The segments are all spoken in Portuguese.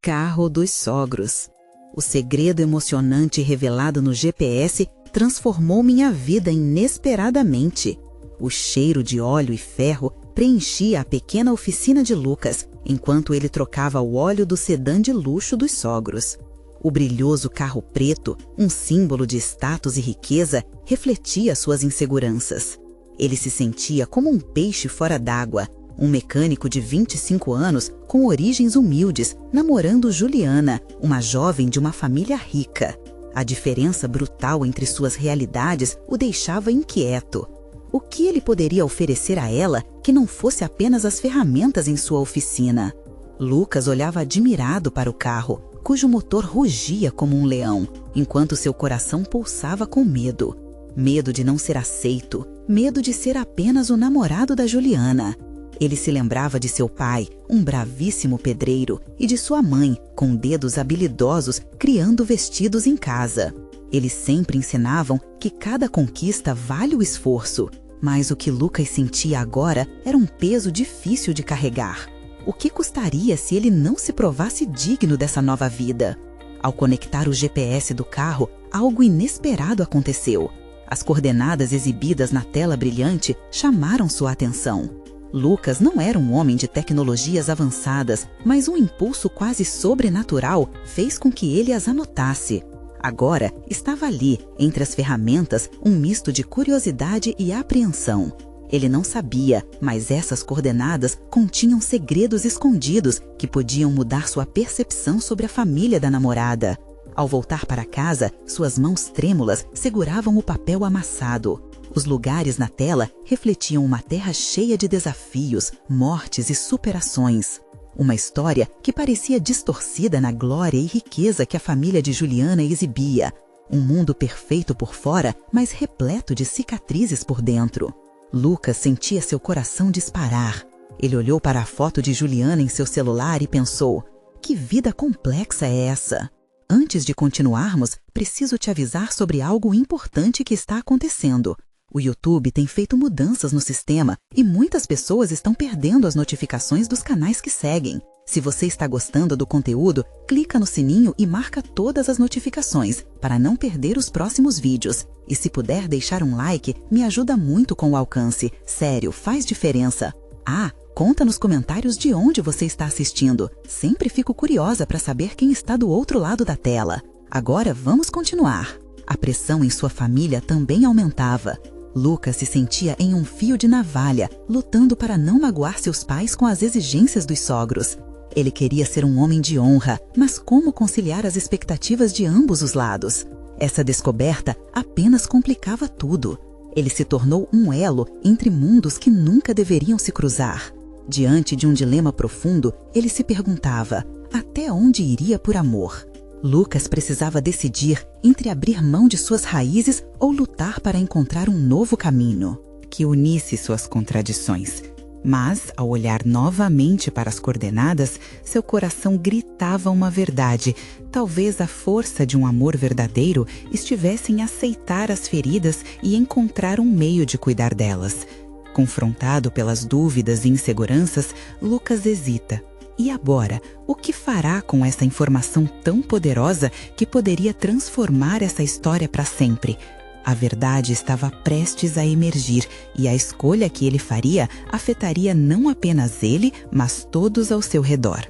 carro dos sogros. O segredo emocionante revelado no GPS transformou minha vida inesperadamente. O cheiro de óleo e ferro preenchia a pequena oficina de Lucas, enquanto ele trocava o óleo do sedã de luxo dos sogros. O brilhoso carro preto, um símbolo de status e riqueza, refletia suas inseguranças. Ele se sentia como um peixe fora d'água, um mecânico de 25 anos com origens humildes, namorando Juliana, uma jovem de uma família rica. A diferença brutal entre suas realidades o deixava inquieto. O que ele poderia oferecer a ela que não fosse apenas as ferramentas em sua oficina? Lucas olhava admirado para o carro, cujo motor rugia como um leão, enquanto seu coração pulsava com medo. Medo de não ser aceito, medo de ser apenas o namorado da Juliana. Ele se lembrava de seu pai, um bravíssimo pedreiro, e de sua mãe, com dedos habilidosos, criando vestidos em casa. Eles sempre ensinavam que cada conquista vale o esforço, mas o que Lucas sentia agora era um peso difícil de carregar. O que custaria se ele não se provasse digno dessa nova vida? Ao conectar o GPS do carro, algo inesperado aconteceu. As coordenadas exibidas na tela brilhante chamaram sua atenção. Lucas não era um homem de tecnologias avançadas, mas um impulso quase sobrenatural fez com que ele as anotasse. Agora estava ali, entre as ferramentas, um misto de curiosidade e apreensão. Ele não sabia, mas essas coordenadas continham segredos escondidos que podiam mudar sua percepção sobre a família da namorada. Ao voltar para casa, suas mãos trêmulas seguravam o papel amassado. Os lugares na tela refletiam uma terra cheia de desafios, mortes e superações. Uma história que parecia distorcida na glória e riqueza que a família de Juliana exibia. Um mundo perfeito por fora, mas repleto de cicatrizes por dentro. Lucas sentia seu coração disparar. Ele olhou para a foto de Juliana em seu celular e pensou: que vida complexa é essa? Antes de continuarmos, preciso te avisar sobre algo importante que está acontecendo. O YouTube tem feito mudanças no sistema e muitas pessoas estão perdendo as notificações dos canais que seguem. Se você está gostando do conteúdo, clica no sininho e marca todas as notificações para não perder os próximos vídeos. E se puder deixar um like, me ajuda muito com o alcance. Sério, faz diferença. Conta nos comentários de onde você está assistindo. Sempre fico curiosa para saber quem está do outro lado da tela. Agora vamos continuar. A pressão em sua família também aumentava. Lucas se sentia em um fio de navalha, lutando para não magoar seus pais com as exigências dos sogros. Ele queria ser um homem de honra, mas como conciliar as expectativas de ambos os lados? Essa descoberta apenas complicava tudo. Ele se tornou um elo entre mundos que nunca deveriam se cruzar. Diante de um dilema profundo, ele se perguntava: até onde iria por amor? Lucas precisava decidir entre abrir mão de suas raízes ou lutar para encontrar um novo caminho que unisse suas contradições. Mas, ao olhar novamente para as coordenadas, seu coração gritava uma verdade. Talvez a força de um amor verdadeiro estivesse em aceitar as feridas e encontrar um meio de cuidar delas. Confrontado pelas dúvidas e inseguranças, Lucas hesita. E agora, o que fará com essa informação tão poderosa que poderia transformar essa história para sempre? A verdade estava prestes a emergir e a escolha que ele faria afetaria não apenas ele, mas todos ao seu redor.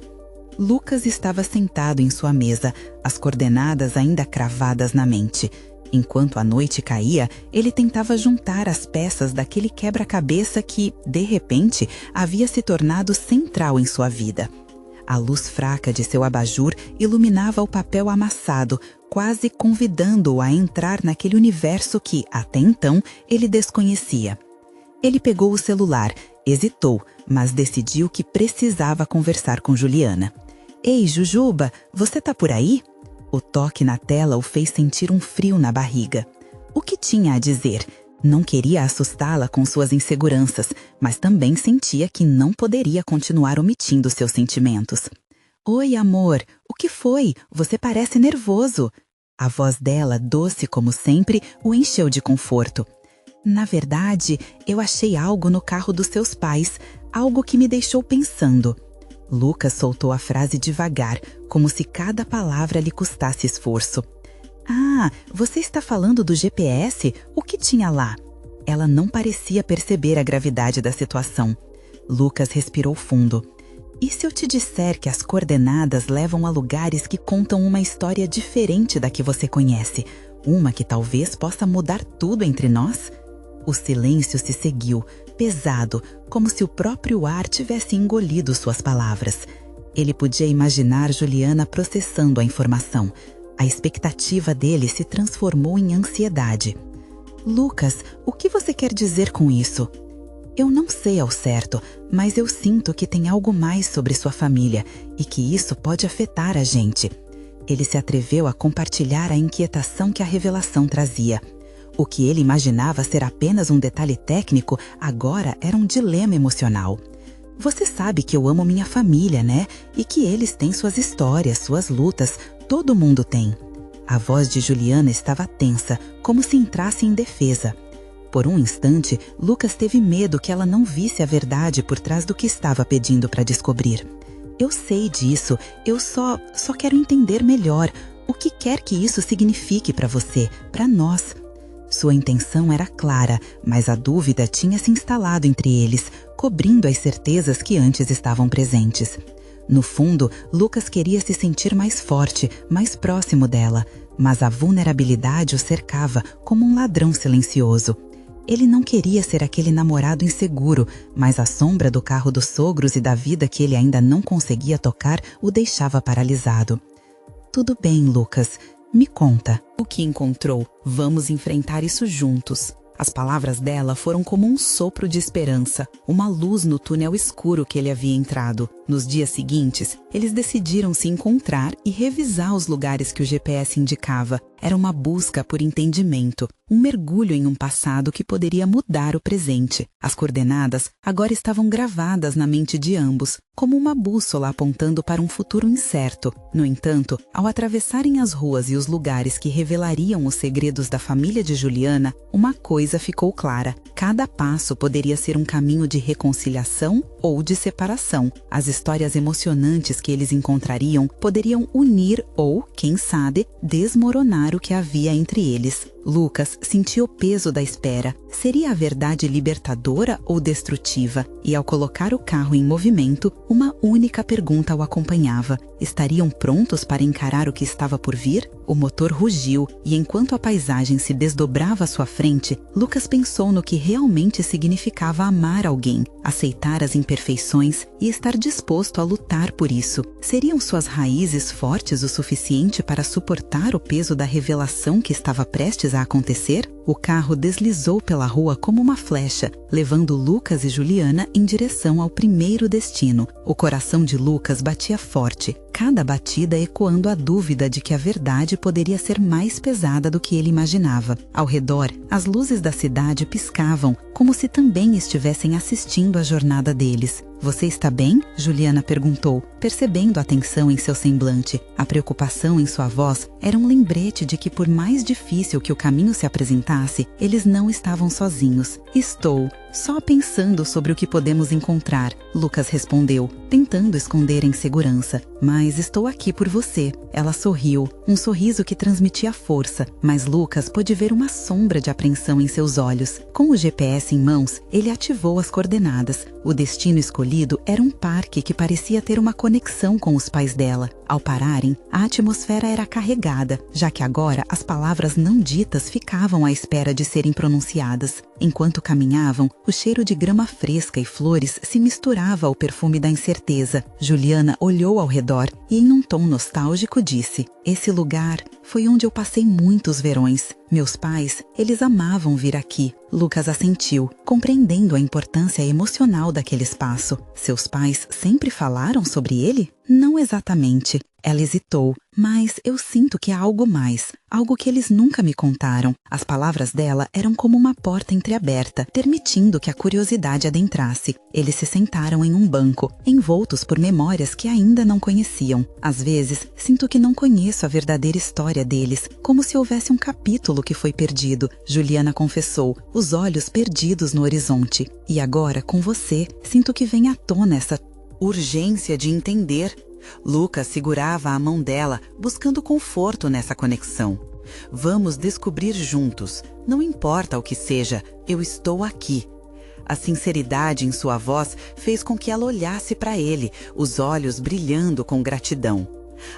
Lucas estava sentado em sua mesa, as coordenadas ainda cravadas na mente. Enquanto a noite caía, ele tentava juntar as peças daquele quebra-cabeça que, de repente, havia se tornado central em sua vida. A luz fraca de seu abajur iluminava o papel amassado, quase convidando-o a entrar naquele universo que, até então, ele desconhecia. Ele pegou o celular, hesitou, mas decidiu que precisava conversar com Juliana. Ei, Jujuba, você tá por aí? O toque na tela o fez sentir um frio na barriga. O que tinha a dizer? Não queria assustá-la com suas inseguranças, mas também sentia que não poderia continuar omitindo seus sentimentos. Oi, amor, o que foi? Você parece nervoso. A voz dela, doce como sempre, o encheu de conforto. Na verdade, eu achei algo no carro dos seus pais, algo que me deixou pensando. Lucas soltou a frase devagar, como se cada palavra lhe custasse esforço. Ah, você está falando do GPS? O que tinha lá? Ela não parecia perceber a gravidade da situação. Lucas respirou fundo. E se eu te disser que as coordenadas levam a lugares que contam uma história diferente da que você conhece? Uma que talvez possa mudar tudo entre nós? O silêncio se seguiu, pesado, como se o próprio ar tivesse engolido suas palavras. Ele podia imaginar Juliana processando a informação. A expectativa dele se transformou em ansiedade. Lucas, o que você quer dizer com isso? Eu não sei ao certo, mas eu sinto que tem algo mais sobre sua família e que isso pode afetar a gente. Ele se atreveu a compartilhar a inquietação que a revelação trazia. O que ele imaginava ser apenas um detalhe técnico, agora era um dilema emocional. Você sabe que eu amo minha família, né? E que eles têm suas histórias, suas lutas, todo mundo tem. A voz de Juliana estava tensa, como se entrasse em defesa. Por um instante, Lucas teve medo que ela não visse a verdade por trás do que estava pedindo para descobrir. Eu sei disso, eu só quero entender melhor o que quer que isso signifique para você, para nós. Sua intenção era clara, mas a dúvida tinha se instalado entre eles, cobrindo as certezas que antes estavam presentes. No fundo, Lucas queria se sentir mais forte, mais próximo dela, mas a vulnerabilidade o cercava como um ladrão silencioso. Ele não queria ser aquele namorado inseguro, mas a sombra do carro dos sogros e da vida que ele ainda não conseguia tocar o deixava paralisado. Tudo bem, Lucas. Me conta. O que encontrou? Vamos enfrentar isso juntos. As palavras dela foram como um sopro de esperança, uma luz no túnel escuro que ele havia entrado. Nos dias seguintes, eles decidiram se encontrar e revisar os lugares que o GPS indicava. Era uma busca por entendimento, um mergulho em um passado que poderia mudar o presente. As coordenadas agora estavam gravadas na mente de ambos, como uma bússola apontando para um futuro incerto. No entanto, ao atravessarem as ruas e os lugares que revelariam os segredos da família de Juliana, uma coisa ficou clara. Cada passo poderia ser um caminho de reconciliação ou de separação. As histórias emocionantes que eles encontrariam poderiam unir ou, quem sabe, desmoronar o que havia entre eles. Lucas sentia o peso da espera. Seria a verdade libertadora ou destrutiva? E ao colocar o carro em movimento, uma única pergunta o acompanhava. Estariam prontos para encarar o que estava por vir? O motor rugiu e enquanto a paisagem se desdobrava à sua frente, Lucas pensou no que realmente significava amar alguém, aceitar as imperfeições e estar disposto a lutar por isso. Seriam suas raízes fortes o suficiente para suportar o peso da revelação que estava prestes a acontecer? O carro deslizou pela rua como uma flecha, levando Lucas e Juliana em direção ao primeiro destino. O coração de Lucas batia forte, cada batida ecoando a dúvida de que a verdade poderia ser mais pesada do que ele imaginava. Ao redor, as luzes da cidade piscavam, como se também estivessem assistindo à jornada deles. Você está bem? Juliana perguntou, percebendo a tensão em seu semblante. A preocupação em sua voz era um lembrete de que por mais difícil que o caminho se apresentasse, eles não estavam sozinhos. Estou só pensando sobre o que podemos encontrar, Lucas respondeu, tentando esconder a insegurança. Mas estou aqui por você. Ela sorriu, um sorriso que transmitia força, mas Lucas pôde ver uma sombra de apreensão em seus olhos. Com o GPS em mãos, ele ativou as coordenadas. O destino escolhido era um parque que parecia ter uma conexão com os pais dela. Ao pararem, a atmosfera era carregada, já que agora as palavras não ditas ficavam à espera de serem pronunciadas. Enquanto caminhavam, o cheiro de grama fresca e flores se misturava ao perfume da incerteza. Juliana olhou ao redor e, em um tom nostálgico, disse: "Esse lugar foi onde eu passei muitos verões. Meus pais, eles amavam vir aqui." Lucas assentiu, compreendendo a importância emocional daquele espaço. Seus pais sempre falaram sobre ele? Não exatamente. Ela hesitou, mas eu sinto que há algo mais, algo que eles nunca me contaram. As palavras dela eram como uma porta entreaberta, permitindo que a curiosidade adentrasse. Eles se sentaram em um banco, envoltos por memórias que ainda não conheciam. Às vezes, sinto que não conheço a verdadeira história deles, como se houvesse um capítulo que foi perdido, Juliana confessou, os olhos perdidos no horizonte. E agora, com você, sinto que vem à tona essa urgência de entender. Lucas segurava a mão dela, buscando conforto nessa conexão. Vamos descobrir juntos. Não importa o que seja, eu estou aqui. A sinceridade em sua voz fez com que ela olhasse para ele, os olhos brilhando com gratidão.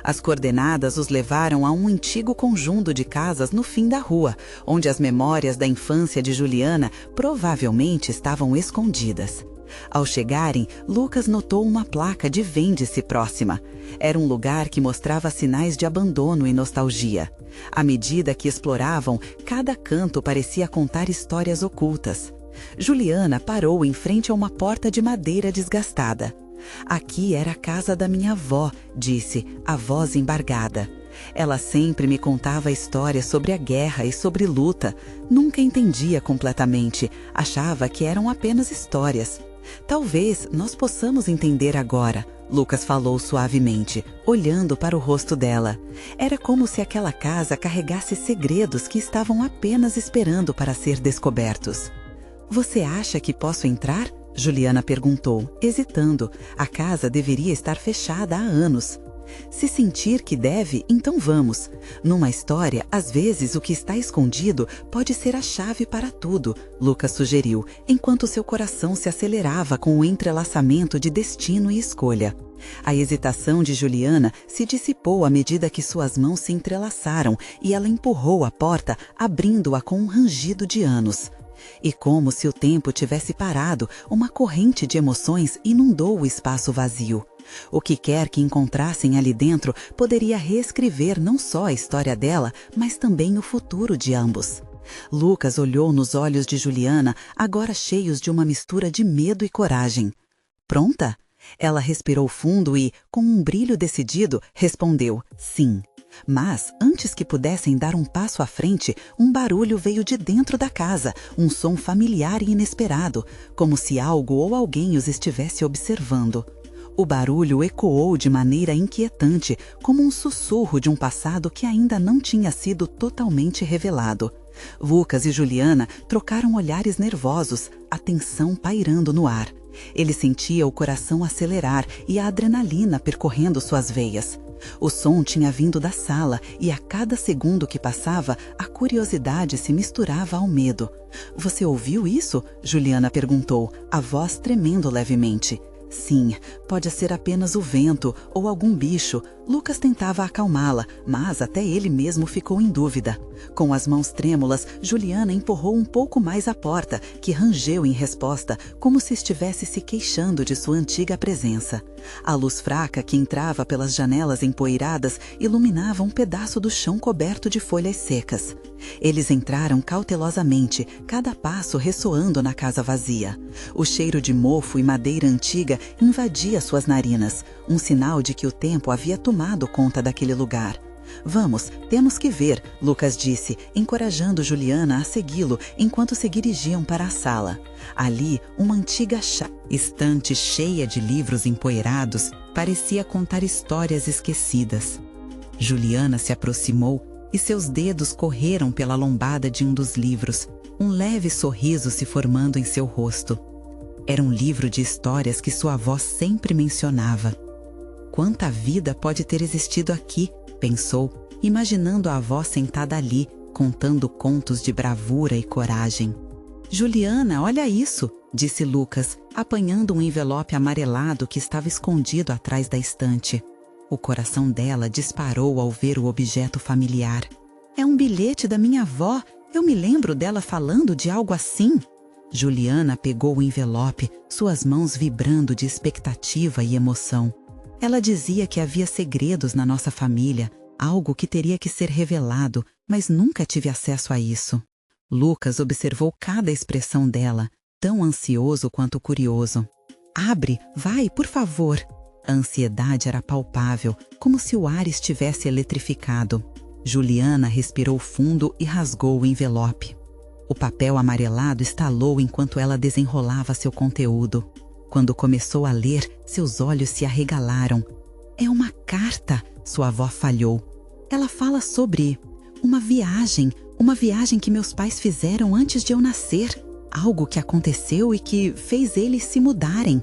As coordenadas os levaram a um antigo conjunto de casas no fim da rua, onde as memórias da infância de Juliana provavelmente estavam escondidas. Ao chegarem, Lucas notou uma placa de vende-se próxima. Era um lugar que mostrava sinais de abandono e nostalgia. À medida que exploravam, cada canto parecia contar histórias ocultas. Juliana parou em frente a uma porta de madeira desgastada. Aqui era a casa da minha avó, disse, a voz embargada. Ela sempre me contava histórias sobre a guerra e sobre luta. Nunca entendia completamente, achava que eram apenas histórias. Talvez nós possamos entender agora, Lucas falou suavemente, olhando para o rosto dela. Era como se aquela casa carregasse segredos que estavam apenas esperando para ser descobertos. Você acha que posso entrar? Juliana perguntou, hesitando. A casa deveria estar fechada há anos. Se sentir que deve, então vamos. Numa história, às vezes o que está escondido pode ser a chave para tudo, Lucas sugeriu, enquanto seu coração se acelerava com o entrelaçamento de destino e escolha. A hesitação de Juliana se dissipou à medida que suas mãos se entrelaçaram e ela empurrou a porta, abrindo-a com um rangido de anos. E como se o tempo tivesse parado, uma corrente de emoções inundou o espaço vazio. O que quer que encontrassem ali dentro poderia reescrever não só a história dela, mas também o futuro de ambos. Lucas olhou nos olhos de Juliana, agora cheios de uma mistura de medo e coragem. Pronta? Ela respirou fundo e, com um brilho decidido, respondeu sim. Mas, antes que pudessem dar um passo à frente, um barulho veio de dentro da casa, um som familiar e inesperado, como se algo ou alguém os estivesse observando. O barulho ecoou de maneira inquietante, como um sussurro de um passado que ainda não tinha sido totalmente revelado. Lucas e Juliana trocaram olhares nervosos, a tensão pairando no ar. Ele sentia o coração acelerar e a adrenalina percorrendo suas veias. O som tinha vindo da sala e a cada segundo que passava, a curiosidade se misturava ao medo. Você ouviu isso? Juliana perguntou, a voz tremendo levemente. Sim, pode ser apenas o vento ou algum bicho. Lucas tentava acalmá-la, mas até ele mesmo ficou em dúvida. Com as mãos trêmulas, Juliana empurrou um pouco mais a porta, que rangeu em resposta, como se estivesse se queixando de sua antiga presença. A luz fraca que entrava pelas janelas empoeiradas iluminava um pedaço do chão coberto de folhas secas. Eles entraram cautelosamente, cada passo ressoando na casa vazia. O cheiro de mofo e madeira antiga invadia suas narinas, um sinal de que o tempo havia tomado conta daquele lugar. Vamos, temos que ver, Lucas disse, encorajando Juliana a segui-lo enquanto se dirigiam para a sala. Ali, uma antiga estante cheia de livros empoeirados parecia contar histórias esquecidas. Juliana se aproximou e seus dedos correram pela lombada de um dos livros, um leve sorriso se formando em seu rosto. Era um livro de histórias que sua avó sempre mencionava. Quanta vida pode ter existido aqui, pensou, imaginando a avó sentada ali, contando contos de bravura e coragem. Juliana, olha isso, disse Lucas, apanhando um envelope amarelado que estava escondido atrás da estante. O coração dela disparou ao ver o objeto familiar. É um bilhete da minha avó, eu me lembro dela falando de algo assim. Juliana pegou o envelope, suas mãos vibrando de expectativa e emoção. Ela dizia que havia segredos na nossa família, algo que teria que ser revelado, mas nunca tive acesso a isso. Lucas observou cada expressão dela, tão ansioso quanto curioso. Abre, vai, por favor. A ansiedade era palpável, como se o ar estivesse eletrificado. Juliana respirou fundo e rasgou o envelope. O papel amarelado estalou enquanto ela desenrolava seu conteúdo. Quando começou a ler, seus olhos se arregalaram. É uma carta, sua avó falhou. Ela fala sobre uma viagem que meus pais fizeram antes de eu nascer. Algo que aconteceu e que fez eles se mudarem.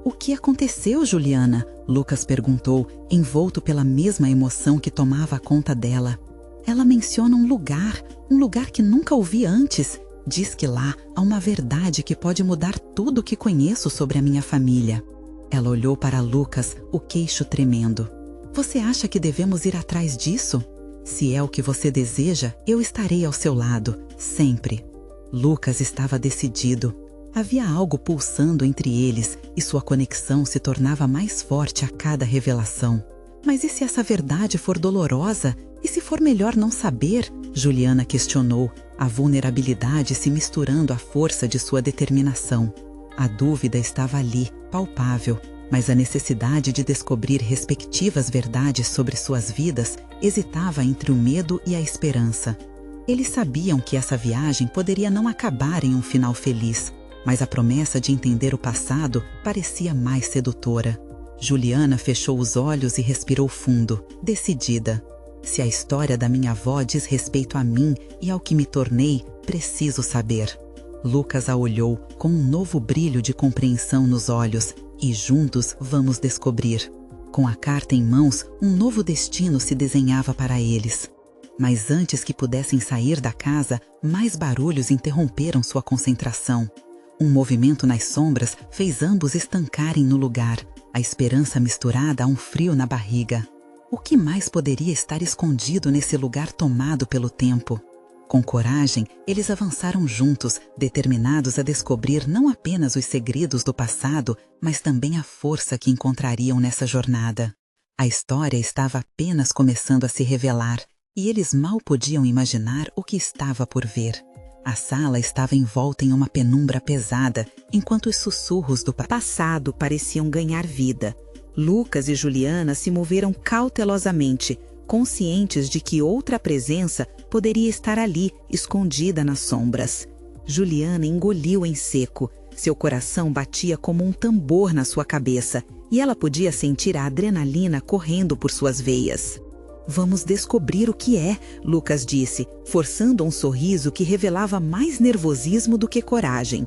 O que aconteceu, Juliana? Lucas perguntou, envolto pela mesma emoção que tomava conta dela. Ela menciona um lugar que nunca ouvi antes. Diz que lá há uma verdade que pode mudar tudo o que conheço sobre a minha família. Ela olhou para Lucas, o queixo tremendo. Você acha que devemos ir atrás disso? Se é o que você deseja, eu estarei ao seu lado, sempre. Lucas estava decidido. Havia algo pulsando entre eles e sua conexão se tornava mais forte a cada revelação. Mas e se essa verdade for dolorosa? E se for melhor não saber? Juliana questionou, a vulnerabilidade se misturando à força de sua determinação. A dúvida estava ali, palpável, mas a necessidade de descobrir respectivas verdades sobre suas vidas hesitava entre o medo e a esperança. Eles sabiam que essa viagem poderia não acabar em um final feliz, mas a promessa de entender o passado parecia mais sedutora. Juliana fechou os olhos e respirou fundo, decidida. Se a história da minha avó diz respeito a mim e ao que me tornei, preciso saber. Lucas a olhou com um novo brilho de compreensão nos olhos e juntos vamos descobrir. Com a carta em mãos, um novo destino se desenhava para eles. Mas antes que pudessem sair da casa, mais barulhos interromperam sua concentração. Um movimento nas sombras fez ambos estancarem no lugar, a esperança misturada a um frio na barriga. O que mais poderia estar escondido nesse lugar tomado pelo tempo? Com coragem, eles avançaram juntos, determinados a descobrir não apenas os segredos do passado, mas também a força que encontrariam nessa jornada. A história estava apenas começando a se revelar, e eles mal podiam imaginar o que estava por ver. A sala estava envolta em uma penumbra pesada, enquanto os sussurros do passado pareciam ganhar vida. Lucas e Juliana se moveram cautelosamente, conscientes de que outra presença poderia estar ali, escondida nas sombras. Juliana engoliu em seco. Seu coração batia como um tambor na sua cabeça, e ela podia sentir a adrenalina correndo por suas veias. Vamos descobrir o que é, Lucas disse, forçando um sorriso que revelava mais nervosismo do que coragem.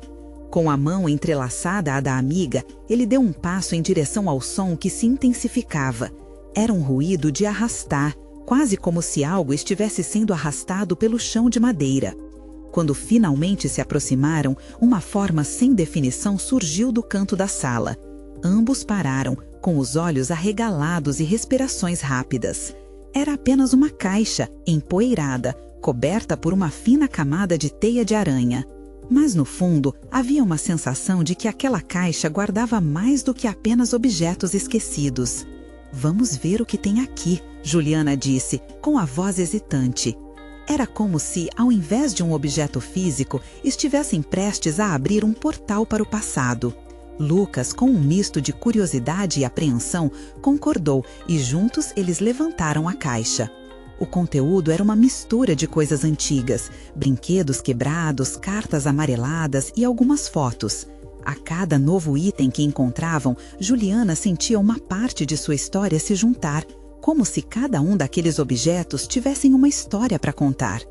Com a mão entrelaçada à da amiga, ele deu um passo em direção ao som que se intensificava. Era um ruído de arrastar, quase como se algo estivesse sendo arrastado pelo chão de madeira. Quando finalmente se aproximaram, uma forma sem definição surgiu do canto da sala. Ambos pararam, com os olhos arregalados e respirações rápidas. Era apenas uma caixa, empoeirada, coberta por uma fina camada de teia de aranha. Mas no fundo, havia uma sensação de que aquela caixa guardava mais do que apenas objetos esquecidos. Vamos ver o que tem aqui, Juliana disse, com a voz hesitante. Era como se, ao invés de um objeto físico, estivessem prestes a abrir um portal para o passado. Lucas, com um misto de curiosidade e apreensão, concordou e juntos eles levantaram a caixa. O conteúdo era uma mistura de coisas antigas, brinquedos quebrados, cartas amareladas e algumas fotos. A cada novo item que encontravam, Juliana sentia uma parte de sua história se juntar, como se cada um daqueles objetos tivessem uma história para contar.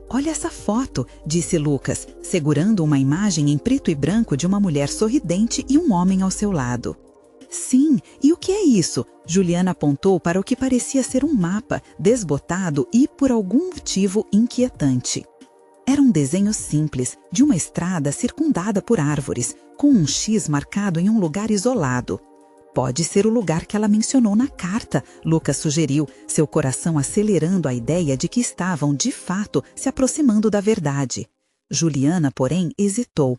Olha essa foto, disse Lucas, segurando uma imagem em preto e branco de uma mulher sorridente e um homem ao seu lado. Sim, e o que é isso? Juliana apontou para o que parecia ser um mapa, desbotado e, por algum motivo, inquietante. Era um desenho simples, de uma estrada circundada por árvores, com um X marcado em um lugar isolado. Pode ser o lugar que ela mencionou na carta, Lucas sugeriu, seu coração acelerando a ideia de que estavam, de fato, se aproximando da verdade. Juliana, porém, hesitou.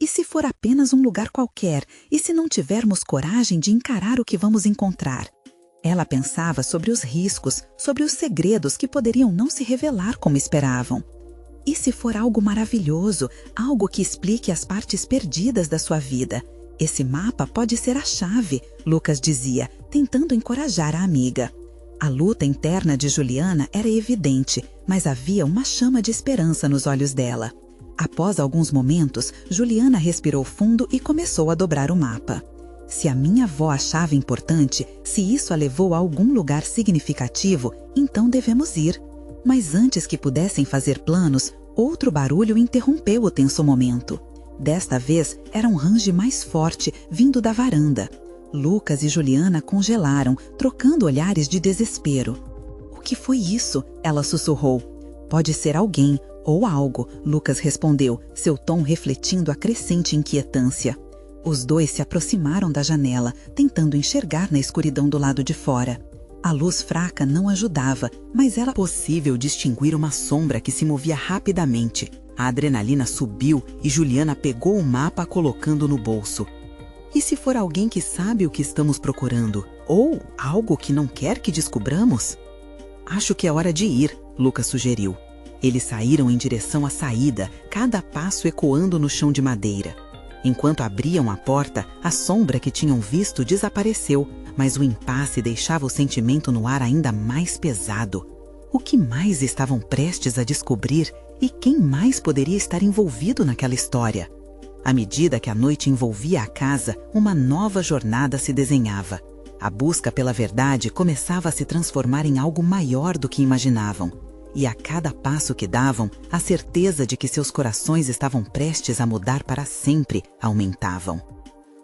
E se for apenas um lugar qualquer? E se não tivermos coragem de encarar o que vamos encontrar? Ela pensava sobre os riscos, sobre os segredos que poderiam não se revelar como esperavam. E se for algo maravilhoso, algo que explique as partes perdidas da sua vida? Esse mapa pode ser a chave, Lucas dizia, tentando encorajar a amiga. A luta interna de Juliana era evidente, mas havia uma chama de esperança nos olhos dela. Após alguns momentos, Juliana respirou fundo e começou a dobrar o mapa. Se a minha avó achava importante, se isso a levou a algum lugar significativo, então devemos ir. Mas antes que pudessem fazer planos, outro barulho interrompeu o tenso momento. Desta vez, era um range mais forte, vindo da varanda. Lucas e Juliana congelaram, trocando olhares de desespero. O que foi isso? Ela sussurrou. Pode ser alguém ou algo, Lucas respondeu, seu tom refletindo a crescente inquietância. Os dois se aproximaram da janela, tentando enxergar na escuridão do lado de fora. A luz fraca não ajudava, mas era possível distinguir uma sombra que se movia rapidamente. A adrenalina subiu e Juliana pegou o mapa colocando no bolso. E se for alguém que sabe o que estamos procurando? Ou algo que não quer que descubramos? Acho que é hora de ir, Lucas sugeriu. Eles saíram em direção à saída, cada passo ecoando no chão de madeira. Enquanto abriam a porta, a sombra que tinham visto desapareceu, mas o impasse deixava o sentimento no ar ainda mais pesado. O que mais estavam prestes a descobrir e quem mais poderia estar envolvido naquela história? À medida que a noite envolvia a casa, uma nova jornada se desenhava. A busca pela verdade começava a se transformar em algo maior do que imaginavam. E a cada passo que davam, a certeza de que seus corações estavam prestes a mudar para sempre aumentavam.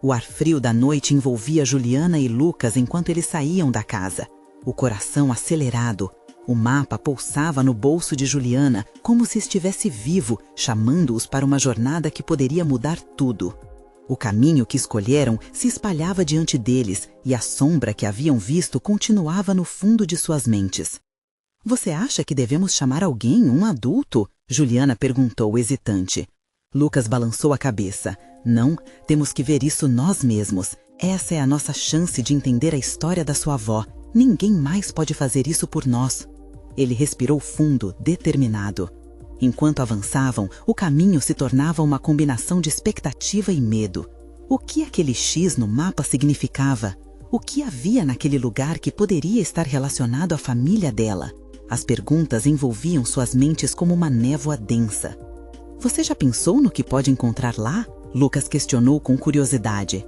O ar frio da noite envolvia Juliana e Lucas enquanto eles saíam da casa. O coração acelerado. O mapa pulsava no bolso de Juliana, como se estivesse vivo, chamando-os para uma jornada que poderia mudar tudo. O caminho que escolheram se espalhava diante deles, e a sombra que haviam visto continuava no fundo de suas mentes. Você acha que devemos chamar alguém, um adulto? Juliana perguntou, hesitante. Lucas balançou a cabeça. Não, temos que ver isso nós mesmos. Essa é a nossa chance de entender a história da sua avó. Ninguém mais pode fazer isso por nós. Ele respirou fundo, determinado. Enquanto avançavam, o caminho se tornava uma combinação de expectativa e medo. O que aquele X no mapa significava? O que havia naquele lugar que poderia estar relacionado à família dela? As perguntas envolviam suas mentes como uma névoa densa. Você já pensou no que pode encontrar lá? Lucas questionou com curiosidade.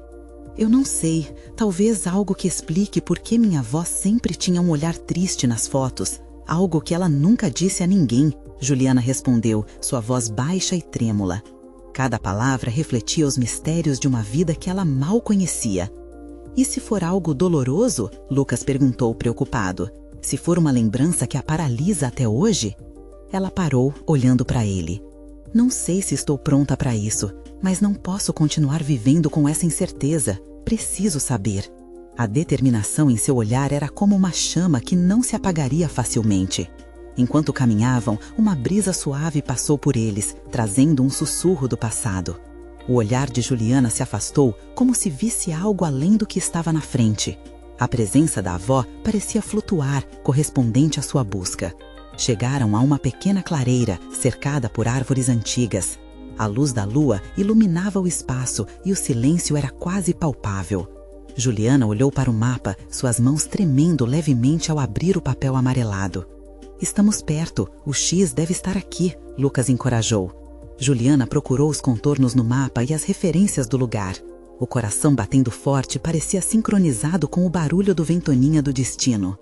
Eu não sei. Talvez algo que explique por que minha avó sempre tinha um olhar triste nas fotos. Algo que ela nunca disse a ninguém, Juliana respondeu, sua voz baixa e trêmula. Cada palavra refletia os mistérios de uma vida que ela mal conhecia. E se for algo doloroso? Lucas perguntou preocupado. Se for uma lembrança que a paralisa até hoje? Ela parou, olhando para ele. Não sei se estou pronta para isso, mas não posso continuar vivendo com essa incerteza. Preciso saber. A determinação em seu olhar era como uma chama que não se apagaria facilmente. Enquanto caminhavam, uma brisa suave passou por eles, trazendo um sussurro do passado. O olhar de Juliana se afastou, como se visse algo além do que estava na frente. A presença da avó parecia flutuar, correspondente à sua busca. Chegaram a uma pequena clareira, cercada por árvores antigas. A luz da lua iluminava o espaço e o silêncio era quase palpável. Juliana olhou para o mapa, suas mãos tremendo levemente ao abrir o papel amarelado. Estamos perto, o X deve estar aqui, Lucas encorajou. Juliana procurou os contornos no mapa e as referências do lugar. O coração batendo forte parecia sincronizado com o barulho do ventaninha do destino.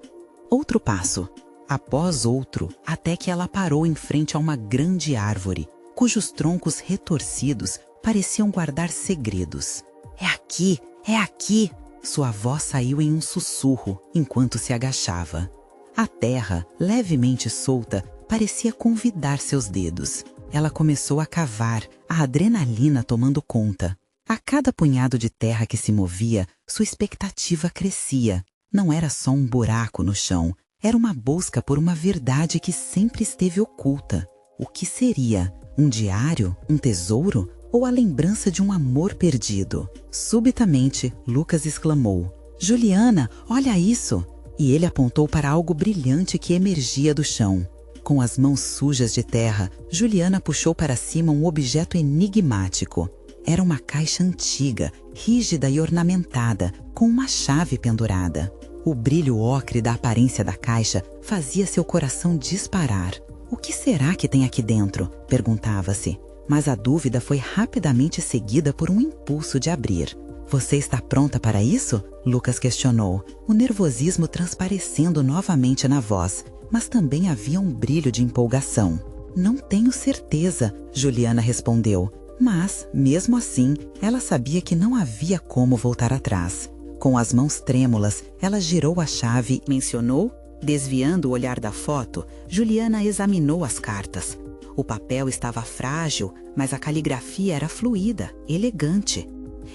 Outro passo. Após outro, até que ela parou em frente a uma grande árvore, cujos troncos retorcidos pareciam guardar segredos. É aqui! É aqui! Sua voz saiu em um sussurro, enquanto se agachava. A terra, levemente solta, parecia convidar seus dedos. Ela começou a cavar, a adrenalina tomando conta. A cada punhado de terra que se movia, sua expectativa crescia. Não era só um buraco no chão, era uma busca por uma verdade que sempre esteve oculta. O que seria? Um diário? Um tesouro? Ou a lembrança de um amor perdido? Subitamente, Lucas exclamou: Juliana, olha isso! E ele apontou para algo brilhante que emergia do chão. Com as mãos sujas de terra, Juliana puxou para cima um objeto enigmático. Era uma caixa antiga, rígida e ornamentada, com uma chave pendurada. O brilho ocre da aparência da caixa fazia seu coração disparar. O que será que tem aqui dentro? Perguntava-se. Mas a dúvida foi rapidamente seguida por um impulso de abrir. Você está pronta para isso? Lucas questionou, o nervosismo transparecendo novamente na voz, mas também havia um brilho de empolgação. Não tenho certeza, Juliana respondeu. Mas, mesmo assim, ela sabia que não havia como voltar atrás. Com as mãos trêmulas, ela girou a chave e mencionou. Desviando o olhar da foto, Juliana examinou as cartas. O papel estava frágil, mas a caligrafia era fluida, elegante.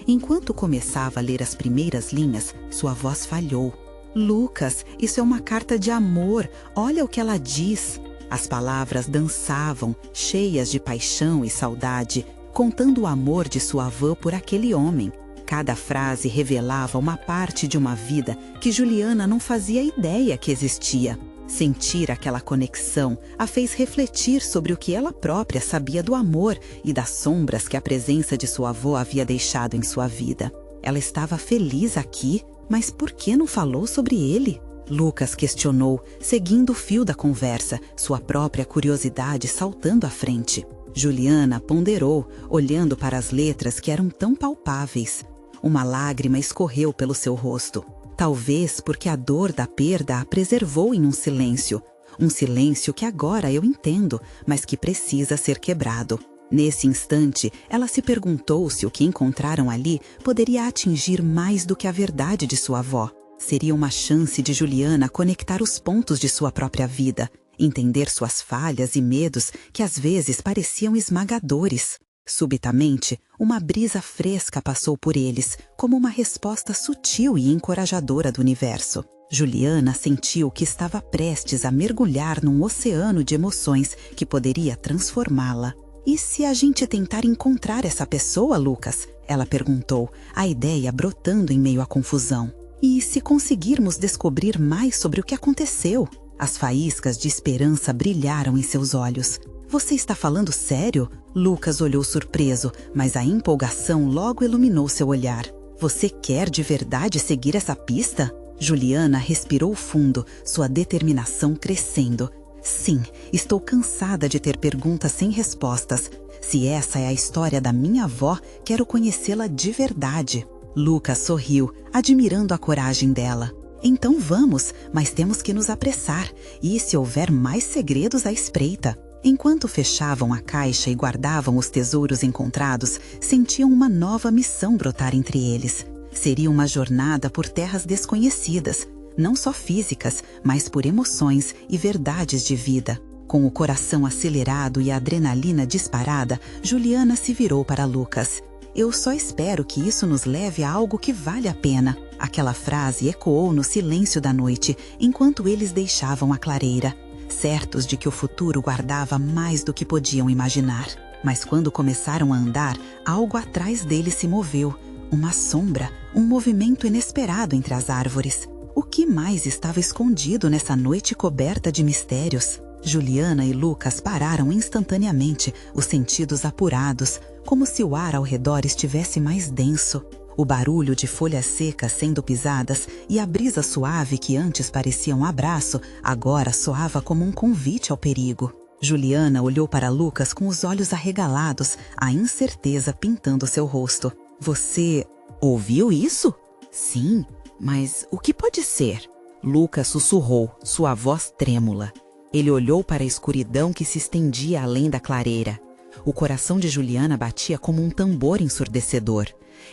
Enquanto começava a ler as primeiras linhas, sua voz falhou. Lucas, isso é uma carta de amor, olha o que ela diz. As palavras dançavam, cheias de paixão e saudade, contando o amor de sua avó por aquele homem. Cada frase revelava uma parte de uma vida que Juliana não fazia ideia que existia. Sentir aquela conexão a fez refletir sobre o que ela própria sabia do amor e das sombras que a presença de sua avó havia deixado em sua vida. Ela estava feliz aqui, mas por que não falou sobre ele? Lucas questionou, seguindo o fio da conversa, sua própria curiosidade saltando à frente. Juliana ponderou, olhando para as letras que eram tão palpáveis. Uma lágrima escorreu pelo seu rosto. Talvez porque a dor da perda a preservou em um silêncio. Um silêncio que agora eu entendo, mas que precisa ser quebrado. Nesse instante, ela se perguntou se o que encontraram ali poderia atingir mais do que a verdade de sua avó. Seria uma chance de Juliana conectar os pontos de sua própria vida, entender suas falhas e medos que às vezes pareciam esmagadores. Subitamente, uma brisa fresca passou por eles, como uma resposta sutil e encorajadora do universo. Juliana sentiu que estava prestes a mergulhar num oceano de emoções que poderia transformá-la. E se a gente tentar encontrar essa pessoa, Lucas? Ela perguntou, a ideia brotando em meio à confusão. E se conseguirmos descobrir mais sobre o que aconteceu? As faíscas de esperança brilharam em seus olhos. Você está falando sério? Lucas olhou surpreso, mas a empolgação logo iluminou seu olhar. Você quer de verdade seguir essa pista? Juliana respirou fundo, sua determinação crescendo. Sim, estou cansada de ter perguntas sem respostas. Se essa é a história da minha avó, quero conhecê-la de verdade. Lucas sorriu, admirando a coragem dela. Então vamos, mas temos que nos apressar. E se houver mais segredos à espreita? Enquanto fechavam a caixa e guardavam os tesouros encontrados, sentiam uma nova missão brotar entre eles. Seria uma jornada por terras desconhecidas, não só físicas, mas por emoções e verdades de vida. Com o coração acelerado e a adrenalina disparada, Juliana se virou para Lucas. Eu só espero que isso nos leve a algo que vale a pena. Aquela frase ecoou no silêncio da noite, enquanto eles deixavam a clareira, certos de que o futuro guardava mais do que podiam imaginar. Mas quando começaram a andar, algo atrás deles se moveu. Uma sombra, um movimento inesperado entre as árvores. O que mais estava escondido nessa noite coberta de mistérios? Juliana e Lucas pararam instantaneamente, os sentidos apurados, como se o ar ao redor estivesse mais denso. O barulho de folhas secas sendo pisadas e a brisa suave que antes parecia um abraço, agora soava como um convite ao perigo. Juliana olhou para Lucas com os olhos arregalados, a incerteza pintando seu rosto. Você ouviu isso? Sim, mas o que pode ser? Lucas sussurrou, sua voz trêmula. Ele olhou para a escuridão que se estendia além da clareira. O coração de Juliana batia como um tambor ensurdecedor.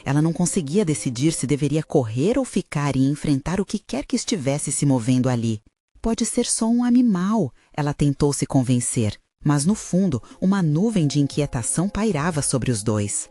Ela não conseguia decidir se deveria correr ou ficar e enfrentar o que quer que estivesse se movendo ali. Pode ser só um animal, ela tentou se convencer, mas no fundo, uma nuvem de inquietação pairava sobre os dois.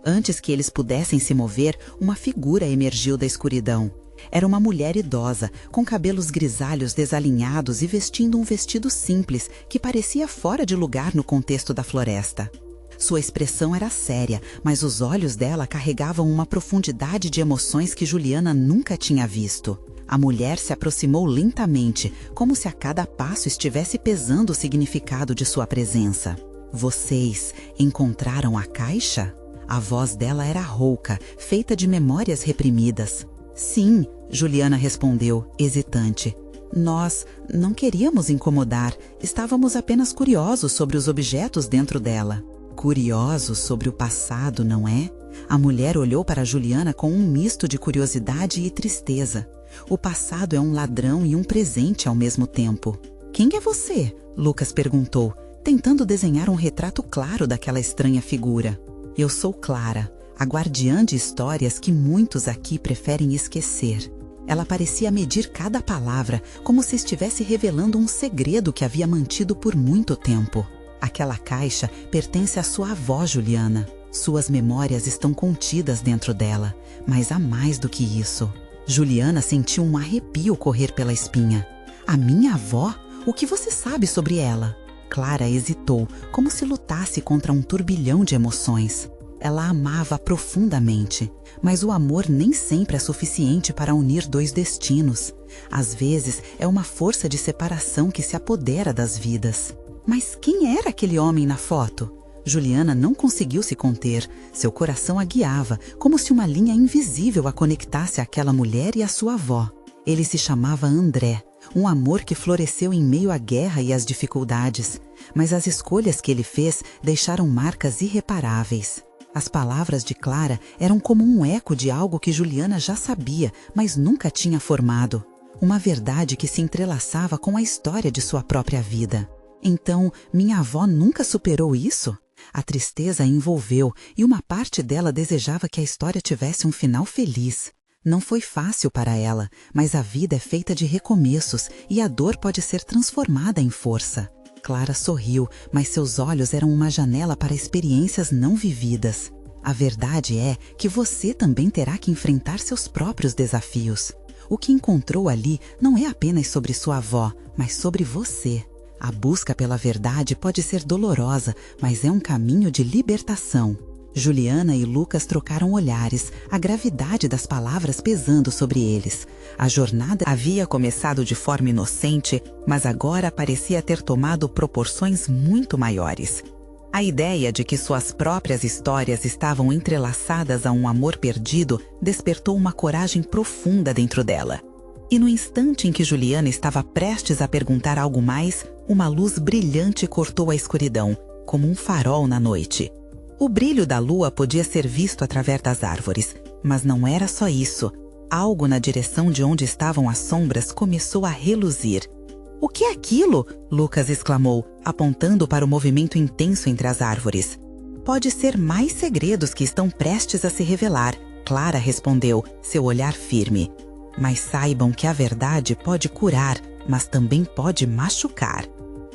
Antes que eles pudessem se mover, uma figura emergiu da escuridão. Era uma mulher idosa, com cabelos grisalhos desalinhados e vestindo um vestido simples que parecia fora de lugar no contexto da floresta. Sua expressão era séria, mas os olhos dela carregavam uma profundidade de emoções que Juliana nunca tinha visto. A mulher se aproximou lentamente, como se a cada passo estivesse pesando o significado de sua presença. Vocês encontraram a caixa? A voz dela era rouca, feita de memórias reprimidas. Sim, Juliana respondeu, hesitante. Nós não queríamos incomodar, estávamos apenas curiosos sobre os objetos dentro dela. Curiosos sobre o passado, não é? A mulher olhou para Juliana com um misto de curiosidade e tristeza. O passado é um ladrão e um presente ao mesmo tempo. Quem é você? Lucas perguntou, tentando desenhar um retrato claro daquela estranha figura. Eu sou Clara, a guardiã de histórias que muitos aqui preferem esquecer. Ela parecia medir cada palavra, como se estivesse revelando um segredo que havia mantido por muito tempo. Aquela caixa pertence à sua avó Juliana. Suas memórias estão contidas dentro dela, mas há mais do que isso. Juliana sentiu um arrepio correr pela espinha. A minha avó? O que você sabe sobre ela? Clara hesitou, como se lutasse contra um turbilhão de emoções. Ela amava profundamente, mas o amor nem sempre é suficiente para unir dois destinos. Às vezes, é uma força de separação que se apodera das vidas. Mas quem era aquele homem na foto? Juliana não conseguiu se conter. Seu coração a guiava, como se uma linha invisível a conectasse àquela mulher e à sua avó. Ele se chamava André, um amor que floresceu em meio à guerra e às dificuldades. Mas as escolhas que ele fez deixaram marcas irreparáveis. As palavras de Clara eram como um eco de algo que Juliana já sabia, mas nunca tinha formado. Uma verdade que se entrelaçava com a história de sua própria vida. Então, minha avó nunca superou isso? A tristeza a envolveu e uma parte dela desejava que a história tivesse um final feliz. Não foi fácil para ela, mas a vida é feita de recomeços e a dor pode ser transformada em força. Clara sorriu, mas seus olhos eram uma janela para experiências não vividas. A verdade é que você também terá que enfrentar seus próprios desafios. O que encontrou ali não é apenas sobre sua avó, mas sobre você. A busca pela verdade pode ser dolorosa, mas é um caminho de libertação. Juliana e Lucas trocaram olhares, a gravidade das palavras pesando sobre eles. A jornada havia começado de forma inocente, mas agora parecia ter tomado proporções muito maiores. A ideia de que suas próprias histórias estavam entrelaçadas a um amor perdido despertou uma coragem profunda dentro dela. E no instante em que Juliana estava prestes a perguntar algo mais, uma luz brilhante cortou a escuridão, como um farol na noite. O brilho da lua podia ser visto através das árvores, mas não era só isso. Algo na direção de onde estavam as sombras começou a reluzir. "O que é aquilo?" Lucas exclamou, apontando para o movimento intenso entre as árvores. "Pode ser mais segredos que estão prestes a se revelar", Clara respondeu, seu olhar firme. "Mas saibam que a verdade pode curar, mas também pode machucar."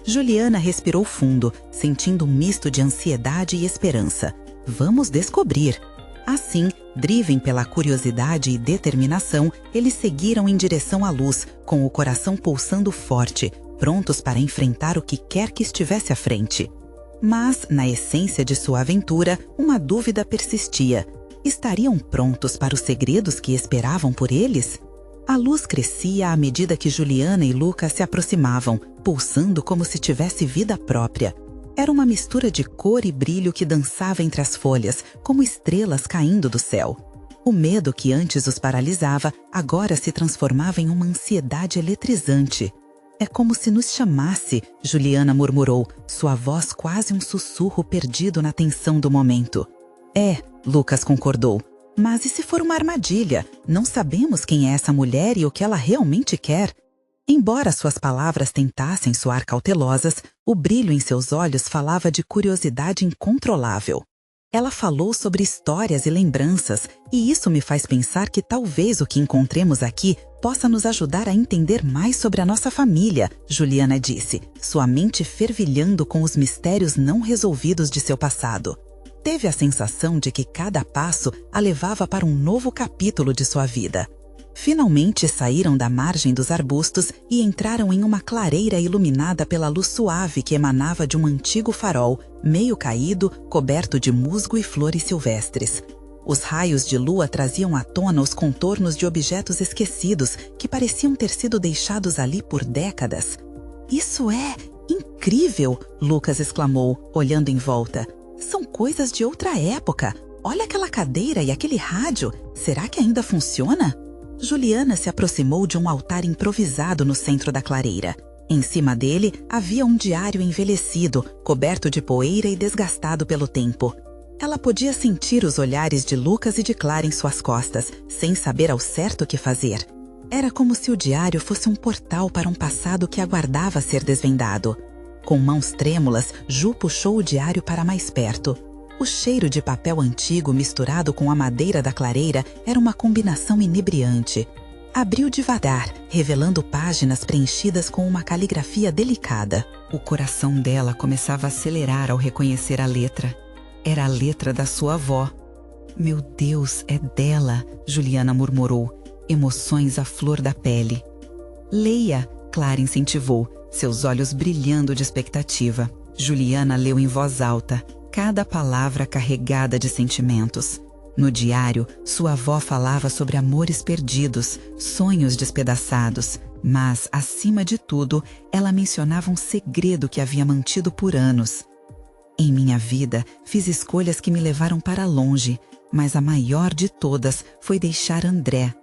Juliana respirou fundo, sentindo um misto de ansiedade e esperança. "Vamos descobrir." Assim, driven pela curiosidade e determinação, eles seguiram em direção à luz, com o coração pulsando forte, prontos para enfrentar o que quer que estivesse à frente. Mas, na essência de sua aventura, uma dúvida persistia. Estariam prontos para os segredos que esperavam por eles? A luz crescia à medida que Juliana e Lucas se aproximavam, pulsando como se tivesse vida própria. Era uma mistura de cor e brilho que dançava entre as folhas, como estrelas caindo do céu. O medo que antes os paralisava, agora se transformava em uma ansiedade eletrizante. "É como se nos chamasse", Juliana murmurou, sua voz quase um sussurro perdido na tensão do momento. "É", Lucas concordou. "Mas e se for uma armadilha? Não sabemos quem é essa mulher e o que ela realmente quer." Embora suas palavras tentassem soar cautelosas, o brilho em seus olhos falava de curiosidade incontrolável. Ela falou sobre histórias e lembranças, e isso me faz pensar que talvez o que encontremos aqui possa nos ajudar a entender mais sobre a nossa família, Juliana disse, sua mente fervilhando com os mistérios não resolvidos de seu passado. Teve a sensação de que cada passo a levava para um novo capítulo de sua vida. Finalmente saíram da margem dos arbustos e entraram em uma clareira iluminada pela luz suave que emanava de um antigo farol, meio caído, coberto de musgo e flores silvestres. Os raios de lua traziam à tona os contornos de objetos esquecidos que pareciam ter sido deixados ali por décadas. "Isso é incrível!" Lucas exclamou, olhando em volta. "São coisas de outra época. Olha aquela cadeira e aquele rádio. Será que ainda funciona?" Juliana se aproximou de um altar improvisado no centro da clareira. Em cima dele havia um diário envelhecido, coberto de poeira e desgastado pelo tempo. Ela podia sentir os olhares de Lucas e de Clara em suas costas, sem saber ao certo o que fazer. Era como se o diário fosse um portal para um passado que aguardava ser desvendado. Com mãos trêmulas, Ju puxou o diário para mais perto. O cheiro de papel antigo misturado com a madeira da clareira era uma combinação inebriante. Abriu devagar, revelando páginas preenchidas com uma caligrafia delicada. O coração dela começava a acelerar ao reconhecer a letra. Era a letra da sua avó. Meu Deus, é dela, Juliana murmurou, emoções à flor da pele. Leia, Clara incentivou, seus olhos brilhando de expectativa. Juliana leu em voz alta, cada palavra carregada de sentimentos. No diário, sua avó falava sobre amores perdidos, sonhos despedaçados, mas, acima de tudo, ela mencionava um segredo que havia mantido por anos. Em minha vida, fiz escolhas que me levaram para longe, mas a maior de todas foi deixar André.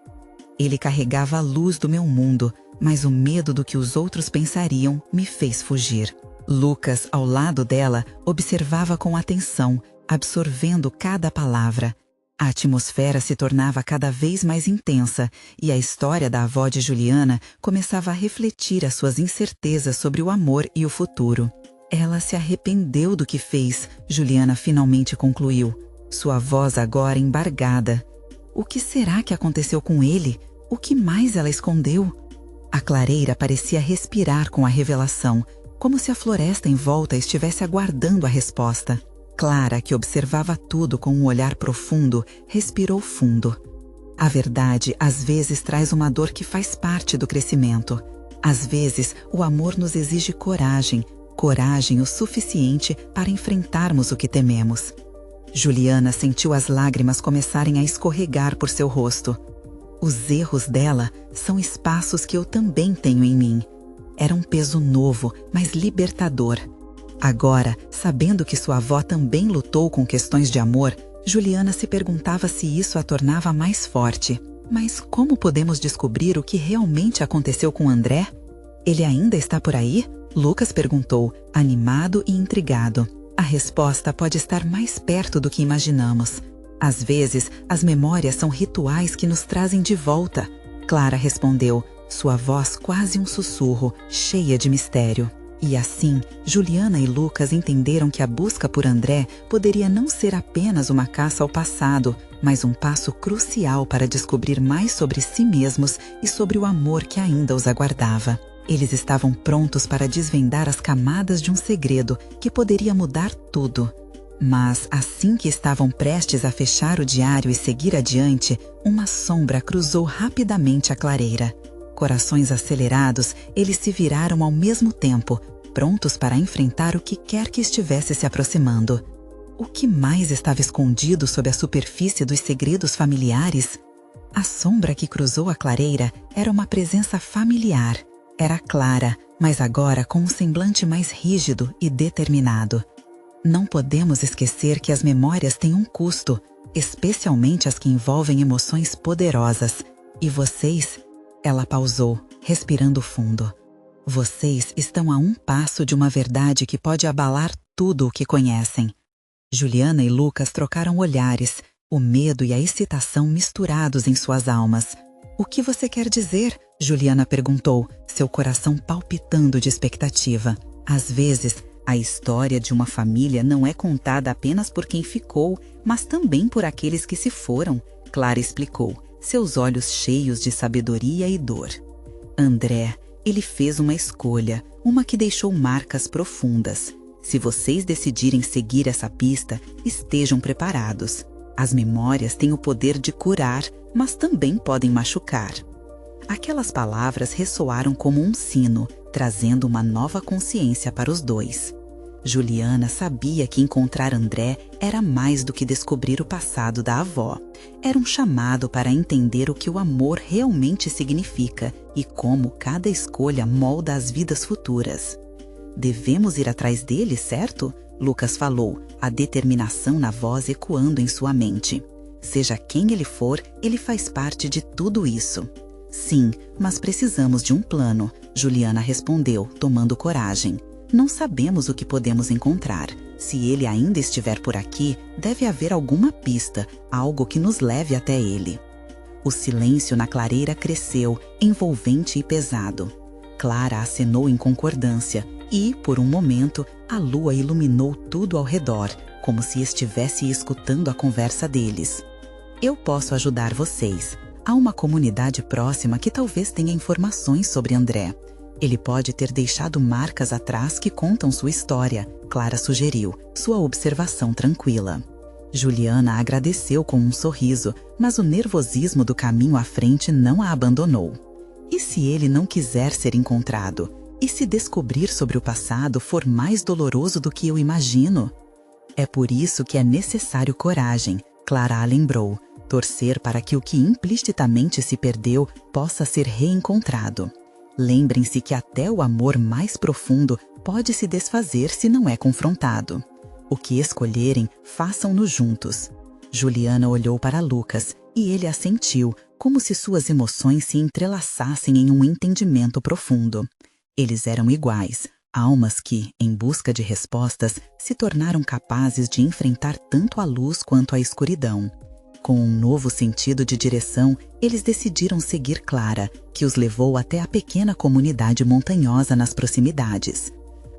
Ele carregava a luz do meu mundo, mas o medo do que os outros pensariam me fez fugir. Lucas, ao lado dela, observava com atenção, absorvendo cada palavra. A atmosfera se tornava cada vez mais intensa e a história da avó de Juliana começava a refletir as suas incertezas sobre o amor e o futuro. Ela se arrependeu do que fez, Juliana finalmente concluiu. Sua voz agora embargada. O que será que aconteceu com ele? O que mais ela escondeu? A clareira parecia respirar com a revelação, como se a floresta em volta estivesse aguardando a resposta. Clara, que observava tudo com um olhar profundo, respirou fundo. A verdade, às vezes, traz uma dor que faz parte do crescimento. Às vezes, o amor nos exige coragem, coragem o suficiente para enfrentarmos o que tememos. Juliana sentiu as lágrimas começarem a escorregar por seu rosto. Os erros dela são espaços que eu também tenho em mim. Era um peso novo, mas libertador. Agora, sabendo que sua avó também lutou com questões de amor, Juliana se perguntava se isso a tornava mais forte. Mas como podemos descobrir o que realmente aconteceu com André? Ele ainda está por aí? Lucas perguntou, animado e intrigado. A resposta pode estar mais perto do que imaginamos. Às vezes, as memórias são rituais que nos trazem de volta. Clara respondeu, sua voz quase um sussurro, cheia de mistério. E assim, Juliana e Lucas entenderam que a busca por André poderia não ser apenas uma caça ao passado, mas um passo crucial para descobrir mais sobre si mesmos e sobre o amor que ainda os aguardava. Eles estavam prontos para desvendar as camadas de um segredo que poderia mudar tudo. Mas, assim que estavam prestes a fechar o diário e seguir adiante, uma sombra cruzou rapidamente a clareira. Corações acelerados, eles se viraram ao mesmo tempo, prontos para enfrentar o que quer que estivesse se aproximando. O que mais estava escondido sob a superfície dos segredos familiares? A sombra que cruzou a clareira era uma presença familiar. Era Clara, mas agora com um semblante mais rígido e determinado. Não podemos esquecer que as memórias têm um custo, especialmente as que envolvem emoções poderosas. E vocês... Ela pausou, respirando fundo. Vocês estão a um passo de uma verdade que pode abalar tudo o que conhecem. Juliana e Lucas trocaram olhares, o medo e a excitação misturados em suas almas. O que você quer dizer? Juliana perguntou, seu coração palpitando de expectativa. Às vezes, a história de uma família não é contada apenas por quem ficou, mas também por aqueles que se foram, Clara explicou, seus olhos cheios de sabedoria e dor. André, ele fez uma escolha, uma que deixou marcas profundas. Se vocês decidirem seguir essa pista, estejam preparados. As memórias têm o poder de curar, mas também podem machucar. Aquelas palavras ressoaram como um sino, trazendo uma nova consciência para os dois. Juliana sabia que encontrar André era mais do que descobrir o passado da avó. Era um chamado para entender o que o amor realmente significa e como cada escolha molda as vidas futuras. Devemos ir atrás dele, certo? Lucas falou, a determinação na voz ecoando em sua mente. Seja quem ele for, ele faz parte de tudo isso. Sim, mas precisamos de um plano, Juliana respondeu, tomando coragem. Não sabemos o que podemos encontrar. Se ele ainda estiver por aqui, deve haver alguma pista, algo que nos leve até ele. O silêncio na clareira cresceu, envolvente e pesado. Clara acenou em concordância, E, por um momento, a lua iluminou tudo ao redor, como se estivesse escutando a conversa deles. Eu posso ajudar vocês. Há uma comunidade próxima que talvez tenha informações sobre André. Ele pode ter deixado marcas atrás que contam sua história, Clara sugeriu, sua observação tranquila. Juliana agradeceu com um sorriso, mas o nervosismo do caminho à frente não a abandonou. E se ele não quiser ser encontrado? E se descobrir sobre o passado for mais doloroso do que eu imagino? É por isso que é necessário coragem, Clara a lembrou, torcer para que o que implicitamente se perdeu possa ser reencontrado. Lembrem-se que até o amor mais profundo pode se desfazer se não é confrontado. O que escolherem, façam-no juntos. Juliana olhou para Lucas e ele assentiu, como se suas emoções se entrelaçassem em um entendimento profundo. Eles eram iguais, almas que, em busca de respostas, se tornaram capazes de enfrentar tanto a luz quanto a escuridão. Com um novo sentido de direção, eles decidiram seguir Clara, que os levou até a pequena comunidade montanhosa nas proximidades.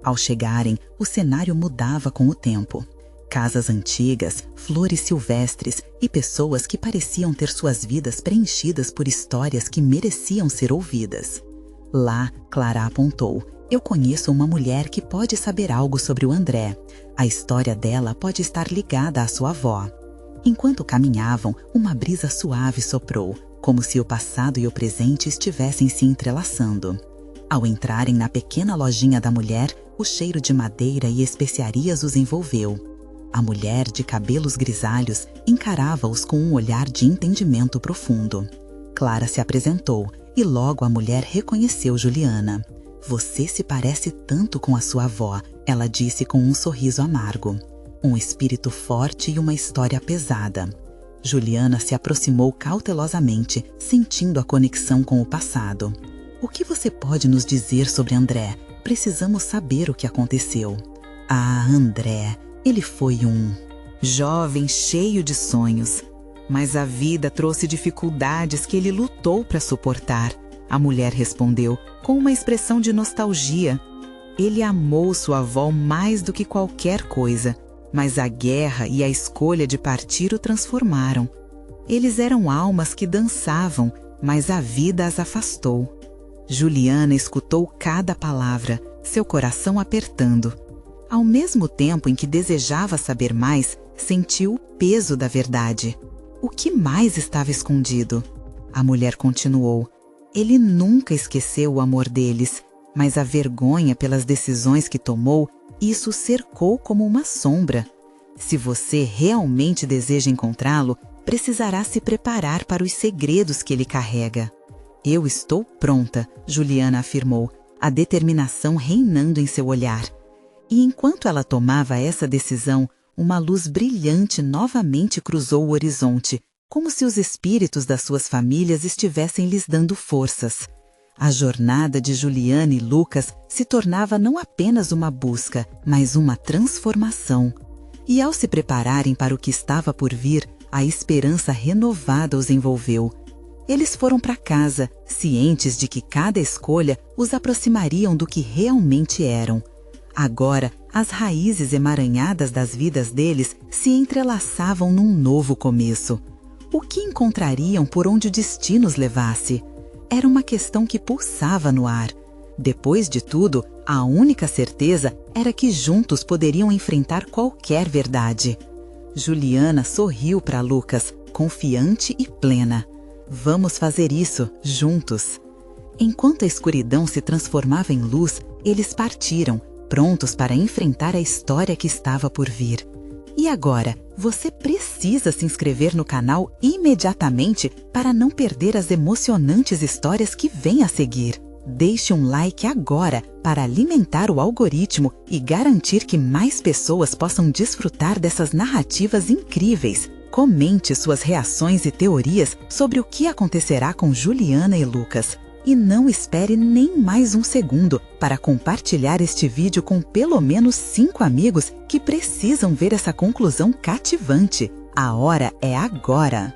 Ao chegarem, o cenário mudava com o tempo. Casas antigas, flores silvestres e pessoas que pareciam ter suas vidas preenchidas por histórias que mereciam ser ouvidas. Lá, Clara apontou, eu conheço uma mulher que pode saber algo sobre o André. A história dela pode estar ligada à sua avó. Enquanto caminhavam, uma brisa suave soprou, como se o passado e o presente estivessem se entrelaçando. Ao entrarem na pequena lojinha da mulher, o cheiro de madeira e especiarias os envolveu. A mulher, de cabelos grisalhos, encarava-os com um olhar de entendimento profundo. Clara se apresentou e logo a mulher reconheceu Juliana. Você se parece tanto com a sua avó, ela disse com um sorriso amargo. Um espírito forte e uma história pesada. Juliana se aproximou cautelosamente, sentindo a conexão com o passado. O que você pode nos dizer sobre André? Precisamos saber o que aconteceu. Ah, André, ele foi um jovem cheio de sonhos. Mas a vida trouxe dificuldades que ele lutou para suportar. A mulher respondeu, com uma expressão de nostalgia. Ele amou sua avó mais do que qualquer coisa, mas a guerra e a escolha de partir o transformaram. Eles eram almas que dançavam, mas a vida as afastou. Juliana escutou cada palavra, seu coração apertando. Ao mesmo tempo em que desejava saber mais, sentiu o peso da verdade. O que mais estava escondido? A mulher continuou. Ele nunca esqueceu o amor deles, mas a vergonha pelas decisões que tomou, isso o cercou como uma sombra. Se você realmente deseja encontrá-lo, precisará se preparar para os segredos que ele carrega. Eu estou pronta, Juliana afirmou, a determinação reinando em seu olhar. E enquanto ela tomava essa decisão, uma luz brilhante novamente cruzou o horizonte, como se os espíritos das suas famílias estivessem lhes dando forças. A jornada de Juliana e Lucas se tornava não apenas uma busca, mas uma transformação. E ao se prepararem para o que estava por vir, a esperança renovada os envolveu. Eles foram para casa, cientes de que cada escolha os aproximariam do que realmente eram. Agora, as raízes emaranhadas das vidas deles se entrelaçavam num novo começo. O que encontrariam por onde o destino os levasse? Era uma questão que pulsava no ar. Depois de tudo, a única certeza era que juntos poderiam enfrentar qualquer verdade. Juliana sorriu para Lucas, confiante e plena. Vamos fazer isso, juntos. Enquanto a escuridão se transformava em luz, eles partiram, prontos para enfrentar a história que estava por vir. E agora, você precisa se inscrever no canal imediatamente para não perder as emocionantes histórias que vêm a seguir. Deixe um like agora para alimentar o algoritmo e garantir que mais pessoas possam desfrutar dessas narrativas incríveis. Comente suas reações e teorias sobre o que acontecerá com Juliana e Lucas. E não espere nem mais um segundo para compartilhar este vídeo com pelo menos 5 amigos que precisam ver essa conclusão cativante. A hora é agora!